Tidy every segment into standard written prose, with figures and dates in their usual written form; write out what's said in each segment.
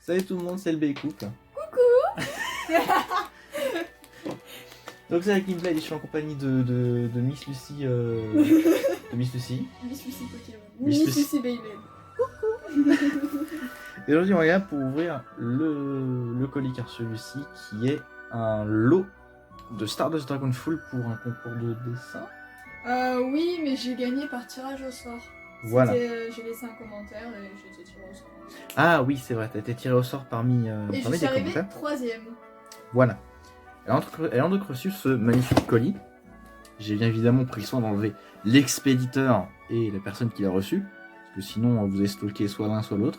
Salut tout le monde, c'est le Bécoupe. Coucou. Donc c'est la Gameplay, je suis en compagnie de Miss Lucie. De Miss Lucie. Miss Lucie Pokémon. Miss Miss Lucie Beyblade. Et aujourd'hui on est là pour ouvrir le colis qu'a reçu Lucie, qui est un lot de Stardust Dragonfall pour un concours de dessin. Oui, mais j'ai gagné par tirage au sort. Voilà. J'ai laissé un commentair et j'ai été tirée au sort. Ah oui, c'est vrai, t'as été tiré au sort parmi, Et je parmi suis des arrivée commentaires. 3ème. Voilà. Elle a donc reçu ce magnifique colis. J'ai bien évidemment pris soin d'enlever l'expéditeur et la personne qui l'a reçu. Parce que sinon, vous avez stalké soit l'un soit l'autre.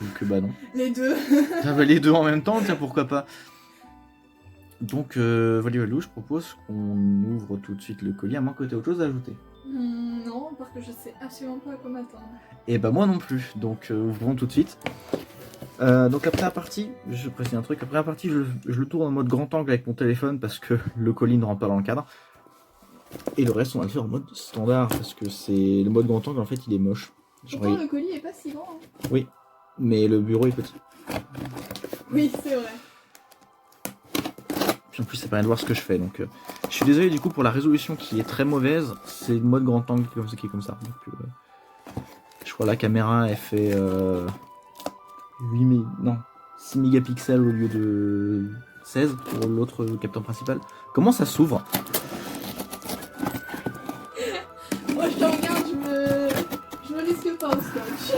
Donc bah non. Les deux. Ah bah, les deux en même temps, tiens, pourquoi pas. Donc voilà, je propose qu'on ouvre tout de suite le colis, à moins que tu aies autre chose à ajouter. Non, parce que je sais absolument pas à quoi m'attendre. Et bah moi non plus, donc ouvrons tout de suite. Donc après la partie, je précise un truc, après la partie je le tourne en mode grand angle avec mon téléphone parce que le colis ne rentre pas dans le cadre. Et le reste on va le faire en mode standard parce que c'est le mode grand angle en fait il est moche. Pourtant le colis est pas si grand. Hein. Oui, mais le bureau est petit. Oui, c'est vrai. Puis en plus ça permet de voir ce que je fais, donc je suis désolé du coup pour la résolution qui est très mauvaise, c'est le mode grand angle qui est comme ça. Donc, je crois la caméra elle fait 6 mégapixels au lieu de 16 pour l'autre capteur principal. Comment ça s'ouvre? Moi je te regarde, je me risque pas au scotch.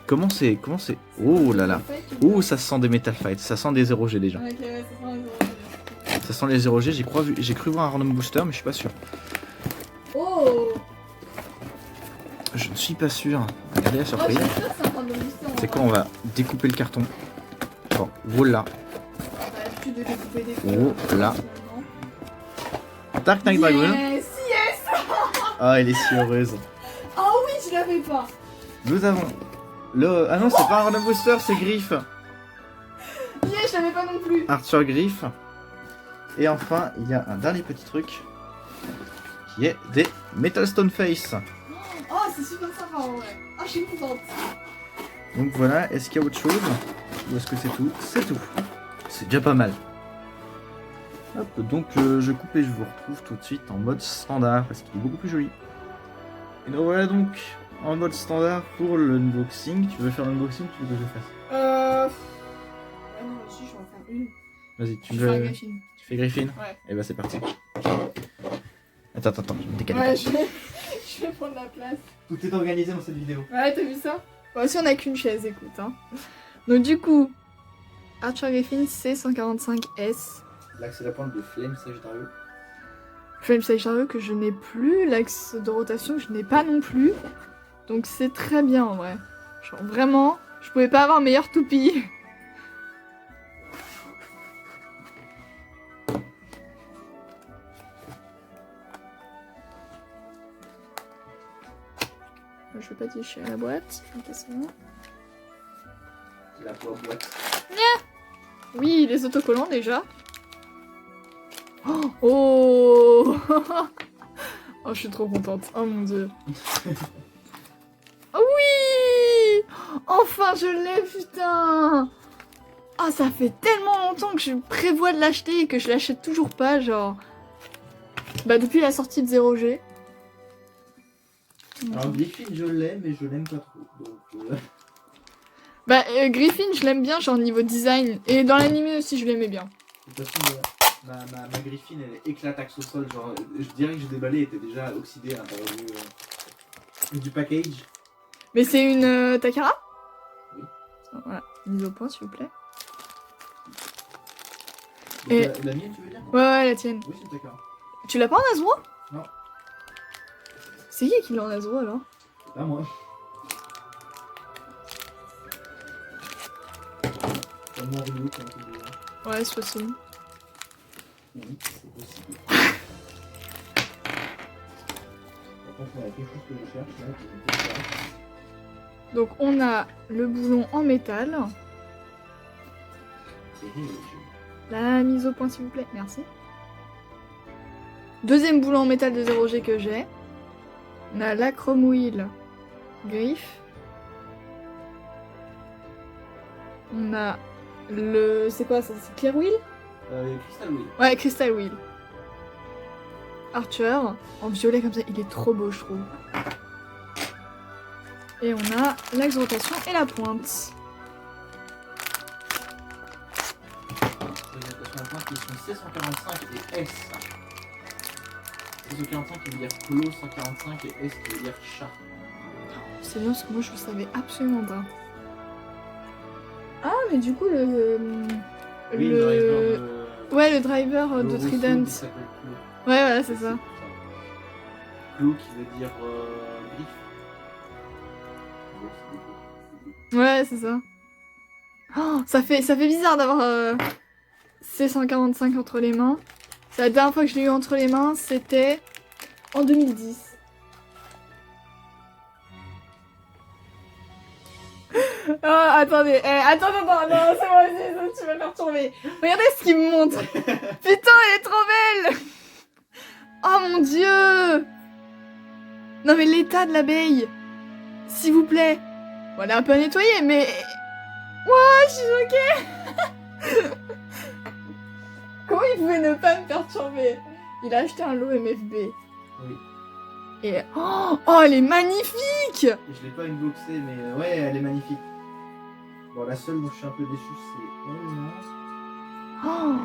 Comment c'est Oh là là. Oh, ça sent des Metal Fight, ça sent des 0G déjà. Ok, ouais, ça sent les 0G. Ça sent les 0G, j'ai cru voir un random booster mais je suis pas sûr. Oh. Je ne suis pas sûr. Regardez la surprise. Oh, je suis sûre que c'est un random booster. C'est quoi, on va découper le carton. Bon, voilà. Tu devais couper des Oh là. Dark Knight Dragon. Yes, yes. Ah, elle est si heureuse. Oh oui, je l'avais pas. Nous avons le... Ah non, c'est pas un random booster, c'est Griff. Yes, je l'avais pas non plus. Arthur Griff. Et enfin, il y a un dernier petit truc qui est des Metal Stone Face. Oh, c'est super sympa en vrai. Ah, je suis contente. Donc voilà, est-ce qu'il y a autre chose? Ou est-ce que c'est tout? C'est tout. C'est déjà pas mal. Hop, donc je coupe et je vous retrouve tout de suite en mode standard parce qu'il est beaucoup plus joli. Et donc voilà donc en mode standard pour l'unboxing. Tu veux faire l'unboxing ou tu veux que je le fasse? Ouais, non, si, je vais en faire une. Vas-y, tu Je vais faire veux. Griffin. Tu fais Griffin? Ouais. Et bah c'est parti. Attends, je me décale. Ouais, je vais prendre la place. Tout est organisé dans cette vidéo. Ouais, t'as vu ça? Bon, si on a qu'une chaise, écoute. Hein. Donc, du coup, Archer Griffin C145S. L'axe de la pointe de Flame Sagittario. Flame Sagittario que je n'ai plus. L'axe de rotation que je n'ai pas non plus. Donc, c'est très bien en vrai. Genre, vraiment, je pouvais pas avoir meilleur toupie. Je vais pas déchirer la boîte. Je vais passer là. La boîte. Oui, les autocollants déjà. Oh, oh. Oh, je suis trop contente. Oh mon dieu. Oh oui. Enfin, je l'ai, putain. Ah, ça fait tellement longtemps que je prévois de l'acheter et que je l'achète toujours pas, genre. Bah, depuis la sortie de 0G. Alors Griffin je l'aime mais je l'aime pas trop. Donc, Bah, Griffin, je l'aime bien, genre niveau design. Et dans l'anime aussi, je l'aimais bien. de toute façon, ma Griffin elle éclataxe au sol. Genre, je dirais que j'ai déballé, elle était déjà oxydée à l'intérieur du package. Mais c'est une Takara? Oui. Voilà, mise au point, s'il vous plaît. Donc, Et- la mienne, tu veux dire? Ouais, la tienne. Oui, c'est d'accord. Tu l'as pas en Azuro? Non. C'est qui l'a en Azuro alors? Pas moi. Pas moi, Rio, comme tu dis. Ouais, c'est possible. Oui, c'est possible. Par contre, il y a quelque chose que je cherche là, qui est différent. Donc on a le boulon en métal. La mise au point s'il vous plaît, merci. Deuxième boulon en métal de 0G que j'ai. On a la chrome wheel griffe. On a le... C'est quoi ça? C'est Clear Wheel? Crystal Wheel. Ouais, Crystal Wheel. Archer, en violet comme ça, il est trop beau, je trouve. Et on a l'axe de rotation et la pointe. Les rotations à pointe qui sont C145 et S. C145 qui veut dire clos, 145 et S qui veut dire chat. C'est bien parce que moi je le savais absolument pas. Ah, mais du coup, le. Oui, le driver de... Ouais, le driver le de Rousseau Trident. qui s'appelle Clos. Ouais, voilà, c'est ça. Clos qui veut dire griffe. Ouais, c'est ça. Oh, ça fait bizarre d'avoir C145 entre les mains. C'est la dernière fois que je l'ai eu entre les mains, c'était en 2010. Oh, attendez, attends, non, c'est moi aussi, tu vas me perturber. Regardez ce qu'il me montre. Putain, elle est trop belle. Oh mon dieu. Non mais l'état de l'abeille. S'il vous plaît. Bon, elle est un peu nettoyée, mais... Ouah, je suis choquée. Comment il pouvait ne pas me perturber? Il a acheté un lot MFB. Oui. Et... Oh, elle est magnifique. Et je l'ai pas unboxé, mais ouais, elle est magnifique. Bon, la seule dont je suis un peu déçu, c'est elle, non? Oh,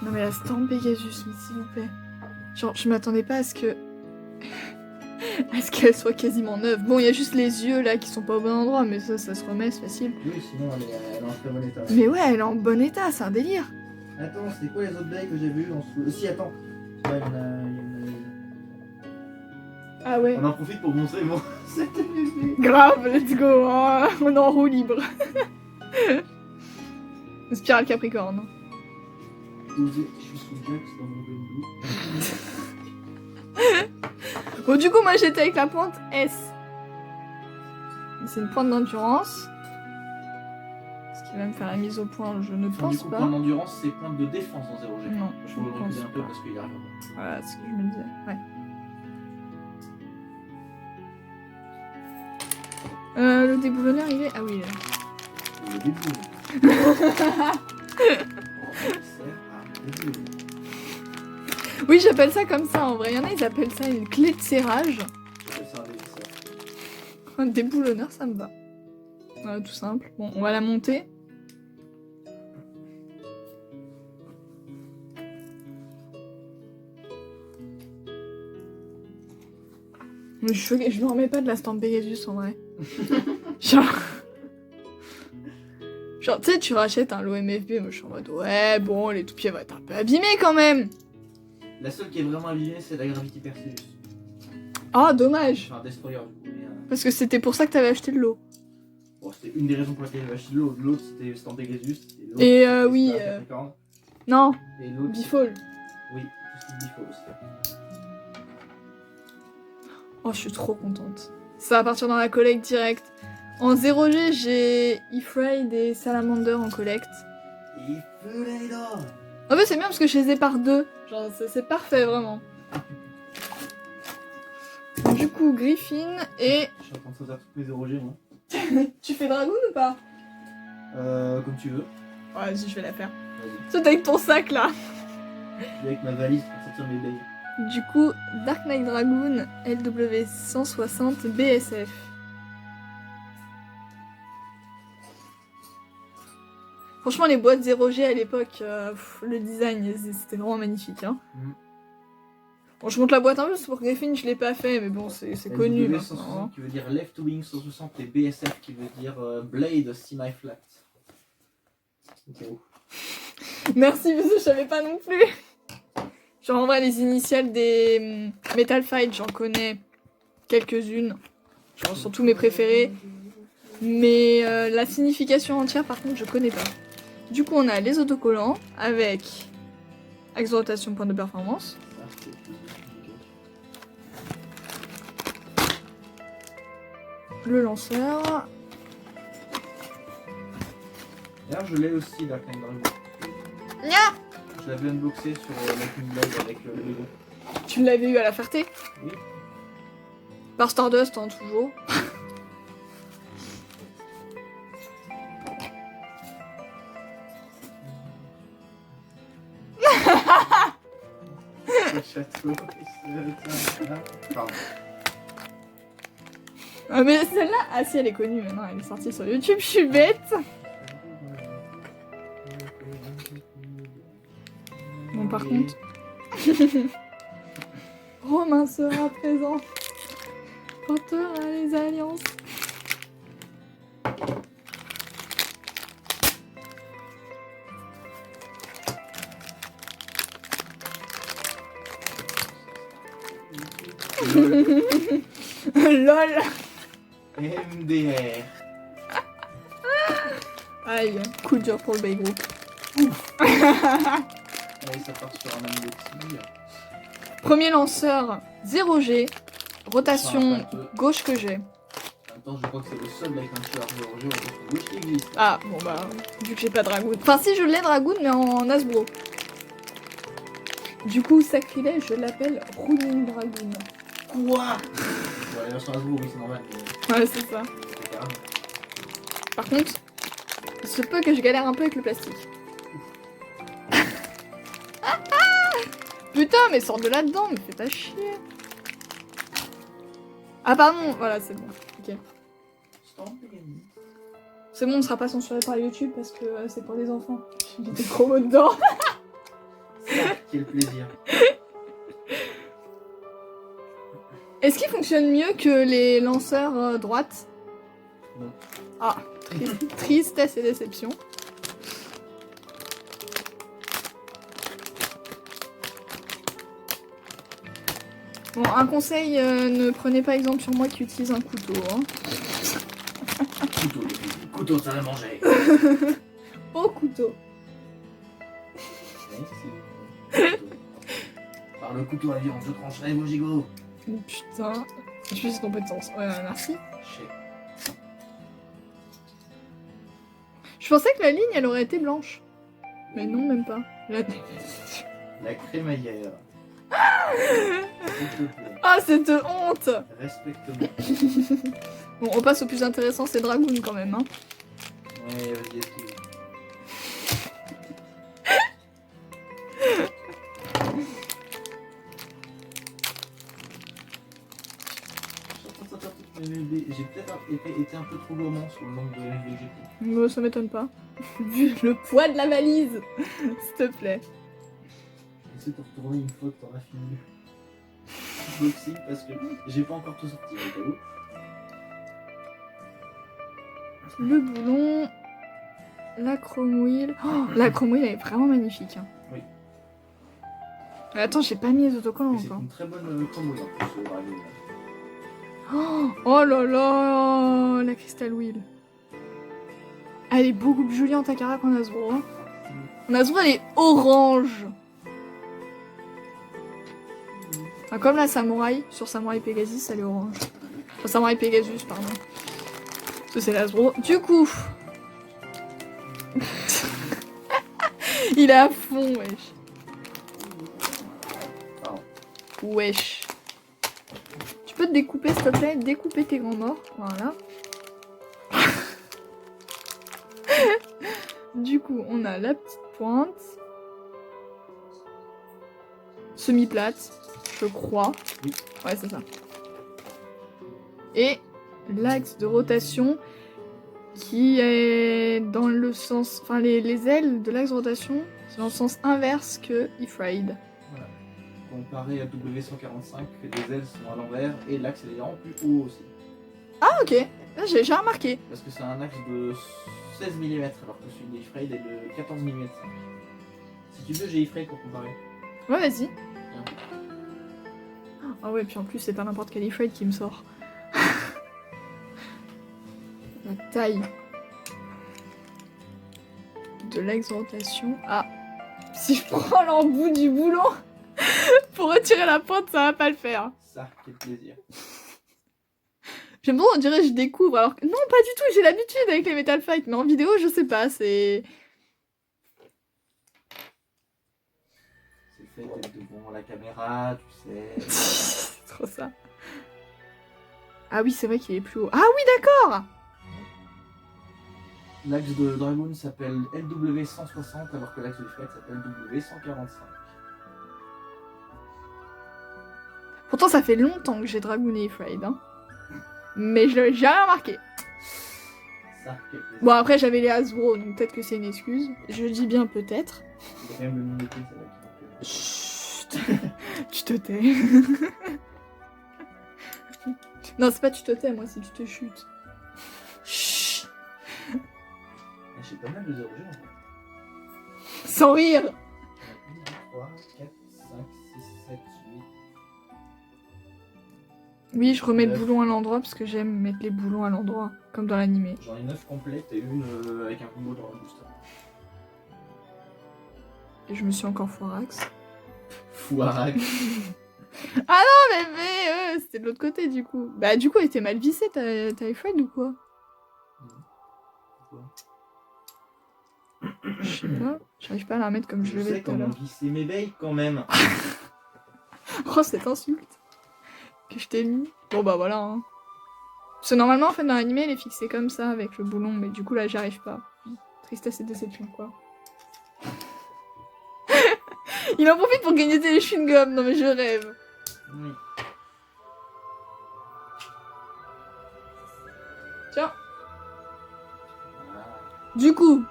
non mais la stamp Pegasus, mais s'il vous plaît. Genre, je m'attendais pas à ce que... à ce qu'elle soit quasiment neuve. Bon, il y a juste les yeux là qui sont pas au bon endroit, mais ça se remet, c'est facile. Oui, sinon elle est en très bon état. Mais ouais, elle est en bon état, c'est un délire. Attends, c'était quoi les autres baies que j'ai vues en dessous? Si, attends. Ouais, il y en a... Ah ouais. On en profite pour montrer mon... cette bébé. Grave, let's go, hein. On est en roue libre. Spirale Capricorne. Je suis sous Jax dans mon bambou. Bon, du coup, moi j'étais avec la pointe S. C'est une pointe d'endurance. Ce qui va me faire la mise au point, je ne pense Du coup, pas. point d'endurance, c'est point de défense en 0G. Non, Je je peux ne le pense reculer un peu pas. parce qu'il arrive. Voilà, c'est ce que je me disais. Ouais. Le déboulonneur, il est... Ah oui, il est là. Le début. Oui, j'appelle ça comme ça en vrai. Il y en a, ils appellent ça une clé de serrage. Un déboulonneur, ça me va. Voilà, tout simple. Bon, on va la monter. Mais je suis choquée, je me remets pas de la stamp Pegasus en vrai. Genre, tu sais, tu rachètes un lot MFB, moi je suis en mode ouais, bon, les tout pieds vont être un peu abîmés quand même. La seule qui est vraiment abîmée, c'est la Gravity Perseus. Ah, dommage. Enfin, Destroyer du coup. Mais, Parce que c'était pour ça que t'avais acheté le lot. bon, c'était une des raisons pour lesquelles j'ai acheté l'autre. L'autre c'était Stamp Pegasus. Et oui. Non, Et l'autre. Bifall. Oui, tout ce qui est Bifall aussi. Oh, je suis trop contente. Ça va partir dans la collecte directe. En 0G, j'ai Ifraid et Salamander en collecte. En fait, c'est bien parce que je les ai par deux. Genre, c'est parfait, vraiment. Du coup, Griffin et... Je suis en train de sortir toutes mes 0G, moi. Tu fais Dragoon ou pas? Comme tu veux. Ouais, vas-y, je vais la faire. Vas-y. Toi, t'es avec ton sac, là. Je vais avec ma valise pour sortir mes bails. Du coup, Dark Knight Dragoon, LW160 BSF. Franchement, les boîtes 0G à l'époque, le design, c'était vraiment magnifique. Hein. Bon, je monte la boîte un peu, c'est pour Griffin, je l'ai pas fait, mais bon, c'est connu. LW160 maintenant, hein. qui veut dire Left Wing 160 et BSF qui veut dire Blade Semi-Flat. Ok. Merci, parce que je savais pas non plus. Genre, en vrai, les initiales des Metal Fight, j'en connais quelques-unes. Genre, surtout mes préférés. Mais la signification entière, par contre, je connais pas. Du coup, on a les autocollants avec axe de rotation, point de performance. Le lanceur. D'ailleurs, je l'ai aussi, Dark Knight Dragoon. Nya Je l'avais unboxé sur Lightning Blade avec le Lego. Tu l'avais eu à la Ferté? Oui. Par Stardust, hein, toujours. château. Pardon. Ah mais celle-là, ah si elle est connue maintenant, elle est sortie sur YouTube, je suis bête. Bon par contre, Romain sera présent, portera les alliances. LOL. MDR. Aïe, coup dur pour le Baygroup. Allez, ça part sur un unboxing. Premier lanceur, 0G, rotation Ah, gauche que j'ai. En même temps, je crois que c'est le seul avec un chargeur au jeu en gauche qui existe. Ah, bon bah, vu que j'ai pas Dragoon. Enfin si, je l'ai Dragoon, mais en Hasbro. Du coup, sacrilège, je l'appelle Running Dragoon. Quoi? Bon, la version Hasbro, oui, c'est normal. Mais... Ouais, c'est ça. c'est carrément. Par contre, il se peut que je galère un peu avec le plastique. Putain, mais sors de là-dedans, me fais pas chier. Ah pardon, voilà, c'est bon. Ok. C'est bon, on sera pas censuré par YouTube parce que c'est pour les enfants. J'ai mis des gros mots dedans. Quel plaisir. Est-ce qu'il fonctionne mieux que les lanceurs droites? Non. Ah, tristesse et déception. Bon, un conseil, ne prenez pas exemple sur moi qui utilise un couteau. Hein. Couteau, ça va manger. Au couteau. Par le couteau à viande, je trancherai vos gigots. Putain, je suis sur compétence. Ouais, merci. Je pensais que la ligne, elle aurait été blanche. Mais non, même pas. La crémaillère. S'il te plaît. Ah, cette honte. Respecte-moi. Bon, on passe au plus intéressant, c'est Dragoon quand même. Hein. Ouais, vas-y, esquive. J'ai peut-être été un peu trop gourmand sur le nombre de MLB que j'ai pris. Ça m'étonne pas. Vu le poids de la valise. S'il te plaît. Essaie de retourner une fois que t'auras fini le boxing parce que j'ai pas encore tout sorti. Le boulon. La chrome wheel. Oh, la chrome wheel elle est vraiment magnifique. Hein. Oui. Mais attends, j'ai pas mis les autocollants C'est encore. une très bonne combo en plus, Dragon. Oh là là, la Crystal Wheel. Elle est beaucoup plus jolie en Takara qu'en Hasbro. Hein. En Hasbro, elle est orange. Ah, comme la Samouraï, sur Samouraï Pegasus, elle est orange. Enfin, Samouraï Pegasus, pardon. Parce que c'est l'Hasbro. Du coup... Il est à fond, wesh. Wesh. Tu peux te découper, s'il te plaît? Découper tes grands morts. Voilà. Du coup, on a la petite pointe. Semi-plate, je crois. Oui. Ouais, c'est ça. Et l'axe de rotation qui est dans le sens... Enfin, les ailes de l'axe de rotation, c'est dans le sens inverse que Ifraid. Voilà. Comparé à W145, les ailes sont à l'envers et l'axe est en plus haut aussi. Ah, ok. Là, j'ai déjà remarqué. Parce que c'est un axe de 16 mm alors que celui d'Ifraid est de 14 mm. Si tu veux, j'ai Ifraid pour comparer. Ouais, vas-y. Ah ouais, puis en plus, c'est pas n'importe quel Ifraid qui me sort. La taille de l'axe de rotation. Ah, si je prends l'embout du boulon pour retirer la pointe, ça va pas le faire. Ça, quel plaisir. J'aime bien, on dirait que je découvre, alors que non, pas du tout, j'ai l'habitude avec les Metal Fight, mais en vidéo, je sais pas, c'est... C'est le fait d'être devant la caméra, tu sais. C'est trop ça. Ah oui, c'est vrai qu'il est plus haut. Ah oui, d'accord. L'axe de Dragoon s'appelle LW160 alors que l'axe de Ifraid s'appelle W145. Pourtant, ça fait longtemps que j'ai dragouné Ifraid, hein. Mais je l'avais jamais remarqué. Ça fait plaisir. Bon, après, j'avais les Hasbro, donc peut-être que c'est une excuse. Je dis bien peut-être. Il y a quand même le mini ça va. Chut. Tu te tais. Non, c'est pas tu te tais, moi, c'est tu te chutes. Chut. J'ai pas mal de 0G en fait. Sans rire. 1, 2, 3, 4, 5, 6, 7, 8. Oui, je remets le 9. boulon à l'endroit parce que j'aime mettre les boulons à l'endroit, comme dans l'animé. J'en ai 9 complètes et une avec un combo dans le booster. Et je me suis encore foirax. Fouarac. Oh, mais c'était de l'autre côté, du coup. Bah, du coup, elle était mal vissée, ta Ifraid ou quoi? Je sais pas. J'arrive pas à la mettre comme je Je le sais vais tout à comment l'heure. visser mes bails quand même. Oh, cette insulte que je t'ai mis. Bon, bah voilà. Hein. Parce que normalement, en fait, dans l'animé, elle est fixée comme ça avec le boulon, mais du coup, là, j'y arrive pas. Tristesse et déception, quoi. Il en profite pour gagner des chewing-gums. Non, mais je rêve. Oui. Tiens. Du coup.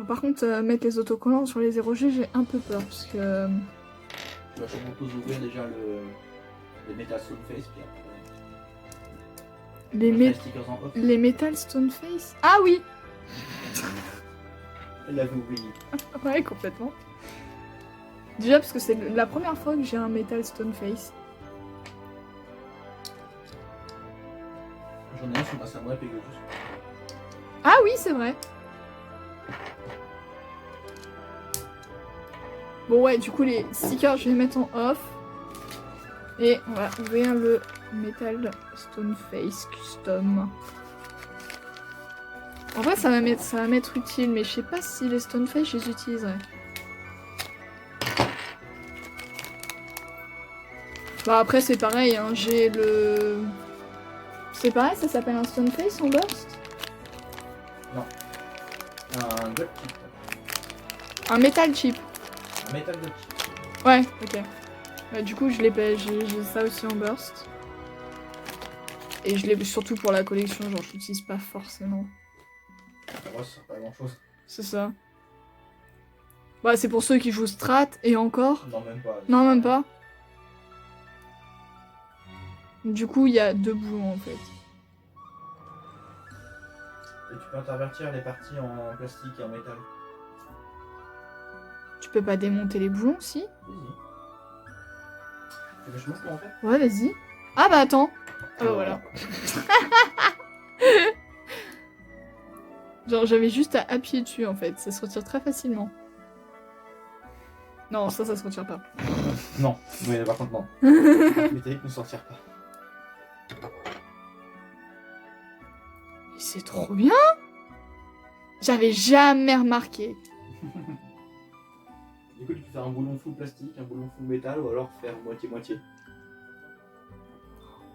Par contre, mettre les autocollants sur les 0G, j'ai un peu peur parce que. Tu vas sûrement tous ouvrir déjà les Metal Stone Face puis après. Les, stickers en off. les Metal Stone Face. Ah oui. Elle l'avait oublié. Ouais, complètement. Déjà parce que c'est la première fois que j'ai un Metal Stone Face. J'en ai un sur ma Samurai Pegasus. Ah oui, c'est vrai. Bon ouais, du coup les stickers, je vais les mettre en off. Et on va ouvrir le Metal Stone Face Custom. En vrai, ça va m'être utile, mais je sais pas si les Stone Face, je les utiliserai. Bah après, c'est pareil, hein, j'ai le... C'est pareil, ça s'appelle un Stone Face en burst? Non. Un gold chip. Un Metal Chip. Un metal gold chip. Ouais, ok. Bah, du coup, j'ai ça aussi en burst. Et je l'ai surtout pour la collection, genre je l'utilise pas forcément. Moi, ça sert pas à grand chose. C'est ça. Bah, c'est pour ceux qui jouent Strat et encore. Non, même pas. Non, même pas. Du coup, il y a 2 boulons en fait. Et tu peux intervertir les parties en plastique et en métal. Tu peux pas démonter les boulons, si? Vas-y. Tu veux que je montre comment on fait? Ouais, vas-y. Ah bah attends. Ah bah voilà. Genre, j'avais juste à appuyer dessus en fait. Ça se retire très facilement. Non, ça se retire pas. Non, mais par contre, non. Le métallique ne s'en tire pas. C'est trop bien! J'avais jamais remarqué. Du coup, tu peux faire un boulon full plastique, un boulon full métal, ou alors faire moitié-moitié.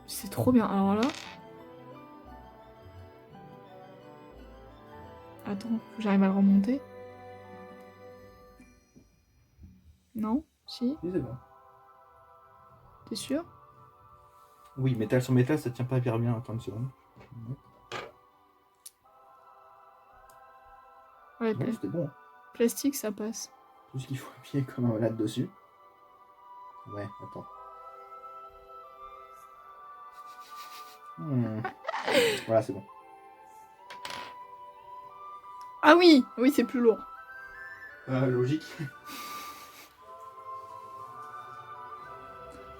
C'est trop bien. Alors là... Attends, faut que j'arrive à le remonter. Non? Si? Oui, c'est bon. T'es sûr? Oui, métal sur métal, ça tient pas hyper bien. Attends une seconde. Ouais, Ouais, c'était bon. plastique, ça passe. Tout ce qu'il faut appuyer comme un malade dessus. Ouais, attends. Voilà, c'est bon. Ah oui! Oui, c'est plus lourd. Logique.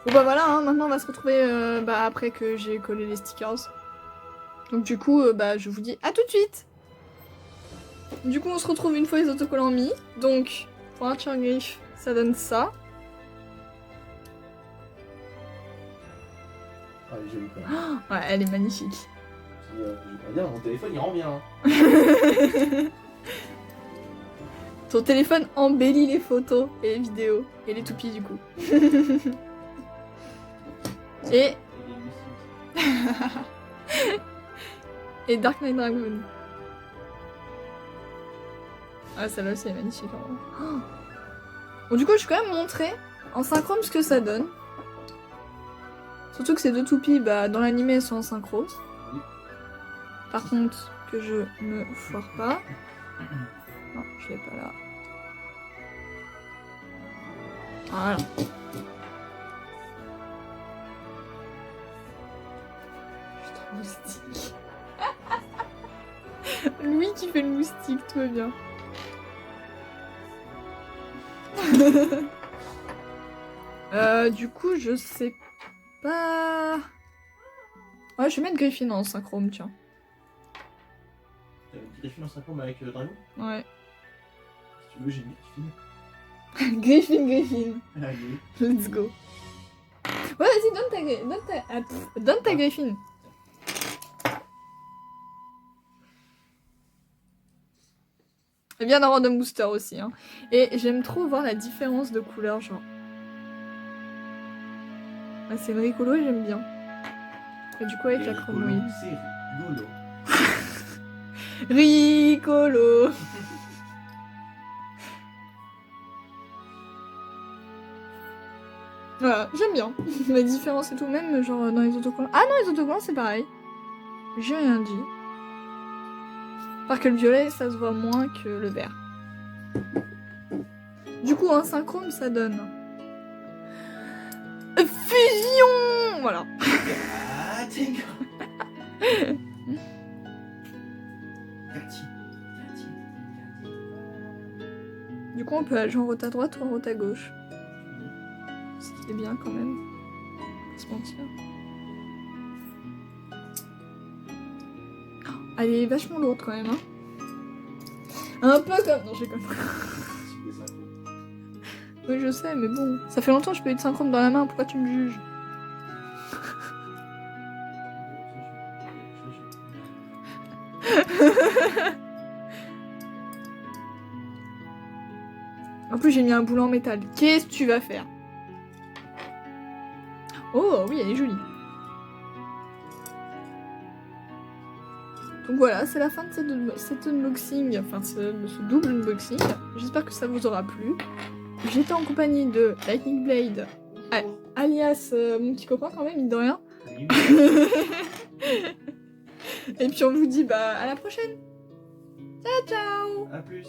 Bon bah voilà, hein, maintenant on va se retrouver après que j'ai collé les stickers. Donc du coup, bah je vous dis à tout de suite! Du coup on se retrouve une fois les autocollants mis. Donc pour un Tchirgrif, ça donne ça. Ah, elle est jolie quand même. Ouais, elle est magnifique. Puis, je vais dire, mon téléphone il rend bien. Hein. Ton téléphone embellit les photos et les vidéos. Et les toupies du coup. Et... et Dark Knight Dragoon. Ah, celle-là aussi est magnifique. Bon, du coup, je vais quand même montrer en synchrone ce que ça donne. Surtout que ces deux toupies, bah, dans l'animé, elles sont en synchro. Oui. Par contre, que je me foire pas. Non, je l'ai pas là. Voilà. Je suis trop moustique. Lui qui fait le moustique, tout va bien. Du coup, je sais pas. Ouais, je vais mettre Griffin en synchrome, tiens. T'as une Griffin en synchrome avec Dragon? Ouais. Si tu veux, j'ai mis Griffin. Griffin. Allez. Let's go. Ouais, vas-y, donne ta Griffin. C'est bien d'avoir de booster aussi, hein. Et j'aime trop voir la différence de couleur, genre. Ouais, c'est rigolo et j'aime bien. Et du coup, avec la chromouille. C'est rigolo. Ricolo. Voilà, j'aime bien la différence et tout, même genre dans les autocollants. Ah non, les autocollants c'est pareil. J'ai rien dit. Parce que le violet ça se voit moins que le vert. Du coup, un synchrome ça donne. Fusion. Voilà. Ah, t'es Du coup, on peut aller en route à droite ou en route à gauche. Ce qui est bien quand même. Faut se mentir. Elle est vachement lourde quand même, hein. Un peu comme... Non, j'ai comme... Oui, je sais, mais bon. Ça fait longtemps que je peux être synchrome dans la main, pourquoi tu me juges? En plus, j'ai mis un boulet en métal. Qu'est-ce que tu vas faire? Oh, oui, elle est jolie. Donc voilà, c'est la fin de cet unboxing, enfin de ce double unboxing. J'espère que ça vous aura plu. J'étais en compagnie de Lightning Blade, alias mon petit copain quand même, mine de rien. Et puis on vous dit bah à la prochaine. Ciao ciao. A plus.